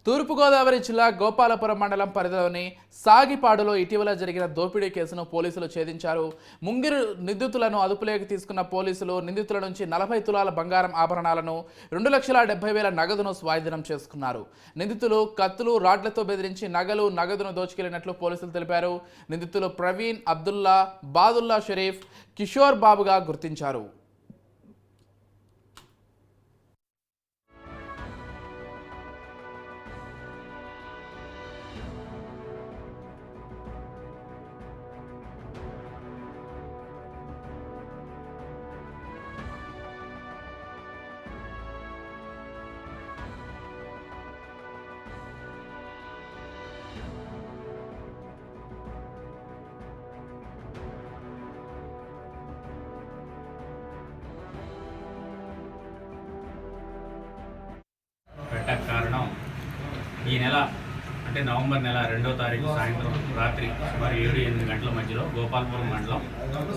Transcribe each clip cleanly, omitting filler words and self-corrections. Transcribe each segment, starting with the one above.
తూర్పుగోదావరి జిల్లా గోపాలపురం మండలం పరిధిలోని సాగిపాడులో ఇటీవల జరిగిన దోపిడీ కేసును పోలీసులు ఛేదించారు. ముంగిరు నిందితులను అదుపులోకి తీసుకున్న పోలీసులు నిందితుల నుంచి 40 తులాల బంగారం ఆభరణాలను 2,70,000 నగదును స్వాధీనం చేసుకున్నారు. నిందితులు కత్తులు, రాడ్లతో బెదిరించి నగదును దోచుకెళ్లినట్లు పోలీసులు తెలిపారు. నిందితులు ప్రవీణ్, అబ్దుల్లా, బాదుల్లా షరీఫ్, కిషోర్ బాబుగా గుర్తించారు. కారణం ఈ నెల అంటే నవంబర్ నెల 2వ తారీఖు సాయంత్రం రాత్రి సుమారు 7-8 గంటల మధ్యలో గోపాలపురం మండలం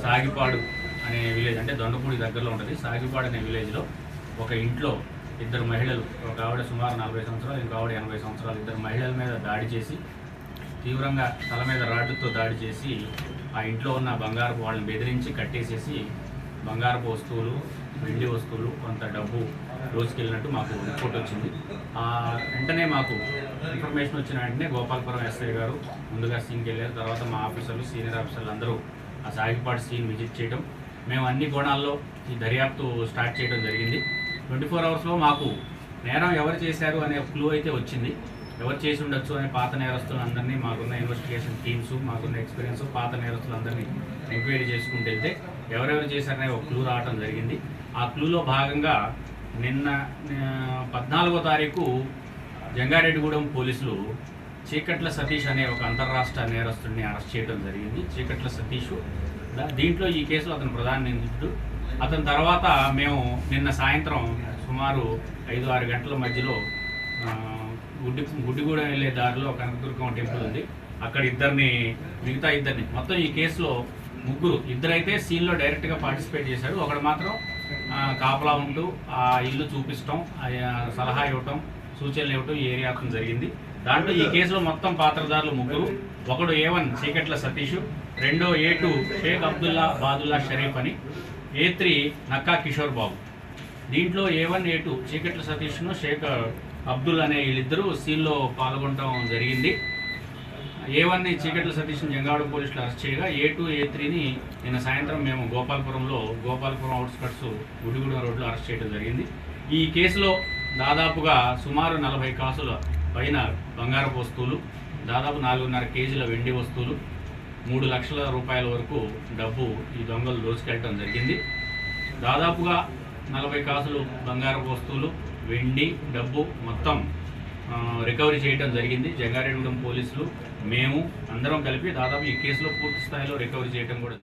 సాగిపాడు అనే విలేజ్, అంటే దొండపూడి దగ్గరలో ఉంటుంది. సాగిపాడు అనే విలేజ్లో ఒక ఇంట్లో ఇద్దరు మహిళలు, ఒక ఆవిడ సుమారు 40 సంవత్సరాలు, ఇంకో ఆవిడ 80 సంవత్సరాలు, ఇద్దరు మహిళల మీద దాడి చేసి తీవ్రంగా తల మీద రాడ్డుతో దాడి చేసి ఆ ఇంట్లో ఉన్న బంగారపు వాళ్ళని బెదిరించి కట్టేసేసి బంగారపు వస్తువులు, వెండి వస్తువులు, కొంత డబ్బు రోజుకెళ్ళినట్టు మాకు రిపోర్ట్ వచ్చింది. వెంటనే మాకు ఇన్ఫర్మేషన్ వచ్చిన వెంటనే గోపాలపురం ఎస్ఐ గారు ముందుగా సీన్కి వెళ్ళారు. తర్వాత మా ఆఫీసర్లు, సీనియర్ ఆఫీసర్లు అందరూ ఆ సాగిపాడు సీన్ విజిట్ చేయడం, మేము అన్ని కోణాల్లో ఈ దర్యాప్తు స్టార్ట్ చేయడం జరిగింది. 24 అవర్స్లో మాకు నేరం ఎవరు చేశారు అనే క్లూ అయితే వచ్చింది. ఎవరు చేసి ఉండొచ్చు అనే పాత నేరస్తులందరినీ, మాకున్న ఇన్వెస్టిగేషన్ టీమ్స్, మాకున్న ఎక్స్పీరియన్స్, పాత నేరస్తులందరినీ ఎంక్వైరీ చేసుకుంటూ వెళ్తే ఎవరెవరు చేశారనే ఒక క్లూ రావడం జరిగింది. ఆ క్లూలో భాగంగా నిన్న 14వ తారీఖు జంగారెడ్డిగూడెం పోలీసులు చీకట్ల సతీష్ అనే ఒక అంతర్రాష్ట్ర నేరస్తుడిని అరెస్ట్ చేయడం జరిగింది. చీకట్ల సతీష్, దీంట్లో ఈ కేసులో అతను ప్రధాన నిందితుడు. అతని తర్వాత మేము నిన్న సాయంత్రం సుమారు 5-6 గంటల మధ్యలో గుడ్డిగూడెం వెళ్ళే దారిలో కనకదుర్గం టెంపుల్ ఉంది, అక్కడ మిగతా ఇద్దరిని మొత్తం ఈ కేసులో ఇద్దరైతే సీన్లో డైరెక్ట్గా పార్టిసిపేట్ చేశాడు. ఒకడు మాత్రం కాపలా ఉంటూ ఆ ఇల్లు చూపించడం, సలహా ఇవ్వటం, సూచనలు ఇవ్వటం ఈ ఏరియా జరిగింది. దాంట్లో ఈ కేసులో మొత్తం పాత్రదారులు 3. ఒకడు A1 చీకట్ల సతీష్, రెండో A2 షేక్ అబ్దుల్లా, బాదుల్లా షరీఫ్ అని, A3 నక్కా కిషోర్ బాబు. దీంట్లో A1, A2 చీకట్ల సతీష్ను, షేక్ అబ్దుల్ అనే వీళ్ళిద్దరూ సీన్లో పాల్గొనడం జరిగింది. A1ని చీకట్ల సతీష్ని జంగాడ పోలీసులు అరెస్ట్ చేయగా, A2, A3ని నిన్న సాయంత్రం మేము గోపాలపురం అవుట్స్కట్స్ గుడిగూడెం రోడ్లో అరెస్ట్ చేయడం జరిగింది. ఈ కేసులో దాదాపుగా సుమారు 40 కాసుల పైన బంగారపు వస్తువులు, దాదాపు 4.5 కేజీల వెండి వస్తువులు, 3 లక్షల రూపాయల వరకు డబ్బు ఈ దొంగలు దోచుకెళ్ళడం జరిగింది. దాదాపుగా 40 కాసులు బంగారపు వస్తువులు, వెండి, డబ్బు మొత్తం రికవరీ చేయడం జరిగింది. జంగారెడ్డిగూడెం పోలీసులు, మేము అందరం కలిపి దాదాపు ఈ కేసులో పూర్తి స్థాయిలో రికవరీ చేయడం కూడా